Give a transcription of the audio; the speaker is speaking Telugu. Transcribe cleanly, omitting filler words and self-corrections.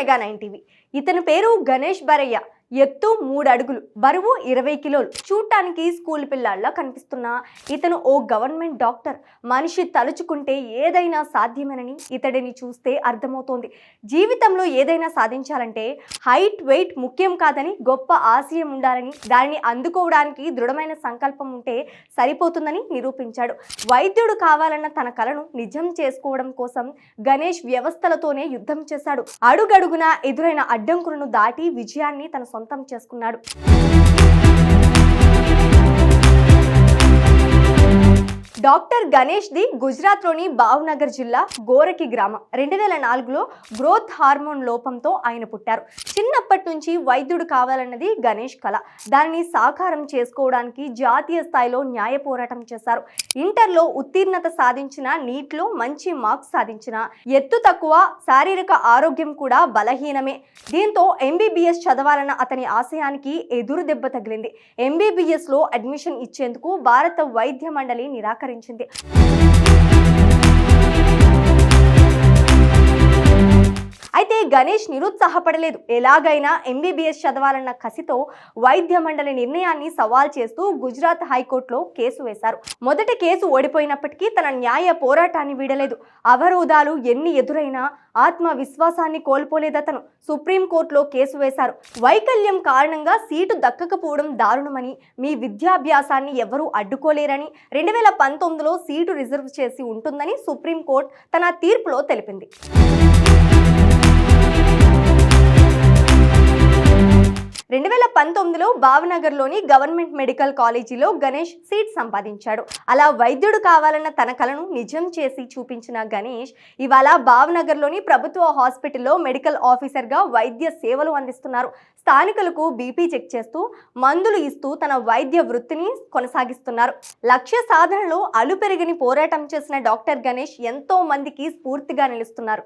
Mega 9 TV. ఇతని పేరు గణేష్ బరయ్య. ఎత్తు 3 అడుగులు, బరువు 20 కిలోలు. చూడటానికి స్కూల్ పిల్లాడిలా కనిపిస్తున్న ఇతను ఓ గవర్నమెంట్ డాక్టర్. మనిషి తలుచుకుంటే ఏదైనా సాధ్యమేనని ఇతడిని చూస్తే అర్థమవుతోంది. జీవితంలో ఏదైనా సాధించాలంటే హైట్, వెయిట్ ముఖ్యం కాదని, గొప్ప ఆశయం ఉండాలని, దానిని అందుకోవడానికి దృఢమైన సంకల్పం ఉంటే సరిపోతుందని నిరూపించాడు. వైద్యుడు కావాలన్న తన కలను నిజం చేసుకోవడం కోసం గణేష్ వ్యవస్థలతోనే యుద్ధం చేశాడు. అడుగడుగున ఎదురైన అడ్డంకులను దాటి విజయాన్ని తన సొంతం చేసుకున్నాడు. డాక్టర్ గణేష్ ది గుజరాత్లోని భావ్నగర్ జిల్లా గోరకి గ్రామం. 2004లో గ్రోత్ హార్మోన్ లోపంతో ఆయన పుట్టారు. చిన్నప్పటి నుంచి వైద్యుడు కావాలన్నది గణేష్ కళ. దానిని సాకారం చేసుకోవడానికి జాతీయ స్థాయిలో న్యాయ పోరాటం చేశారు. ఇంటర్లో ఉత్తీర్ణత సాధించిన, నీట్లో మంచి మార్క్స్ సాధించిన, ఎత్తు తక్కువ, శారీరక ఆరోగ్యం కూడా బలహీనమే. దీంతో MBBS చదవాలన్న అతని ఆశయానికి ఎదురు దెబ్బ తగిలింది. MBBSలో అడ్మిషన్ ఇచ్చేందుకు భారత వైద్య మండలి నిరాకరించింది. అయితే గణేష్ నిరుత్సాహపడలేదు. ఎలాగైనా MBBS చదవాలన్న కసితో వైద్య మండలి నిర్ణయాన్ని సవాల్ చేస్తూ గుజరాత్ హైకోర్టులో కేసు వేశారు. మొదటి కేసు ఓడిపోయినప్పటికీ తన న్యాయ పోరాటాన్ని వీడలేదు. అవరోధాలు ఎన్ని ఎదురైనా ఆత్మవిశ్వాసాన్ని కోల్పోలేదతను. సుప్రీంకోర్టులో కేసు వేశారు. వైకల్యం కారణంగా సీటు దక్కకపోవడం దారుణమని, మీ విద్యాభ్యాసాన్ని ఎవరూ అడ్డుకోలేరని, 2019లో సీటు రిజర్వ్ చేసి ఉంటుందని సుప్రీంకోర్టు తన తీర్పులో తెలిపింది. 2019లో భావ్నగర్లోని గవర్నమెంట్ మెడికల్ కాలేజీలో గణేష్ సీట్ సంపాదించాడు. అలా వైద్యుడు కావాలన్న తన కలను నిజం చేసి చూపించిన గణేష్ ఇవాళ భావ్నగర్లోని ప్రభుత్వ హాస్పిటల్లో మెడికల్ ఆఫీసర్గా వైద్య సేవలు అందిస్తున్నారు. స్థానికులకు బీపీ చెక్ చేస్తూ, మందులు ఇస్తూ తన వైద్య వృత్తిని కొనసాగిస్తున్నారు. లక్ష్య సాధనలో అలుపెరగని పోరాటం చేసిన డాక్టర్ గణేష్ ఎంతో మందికి స్ఫూర్తిగా నిలుస్తున్నారు.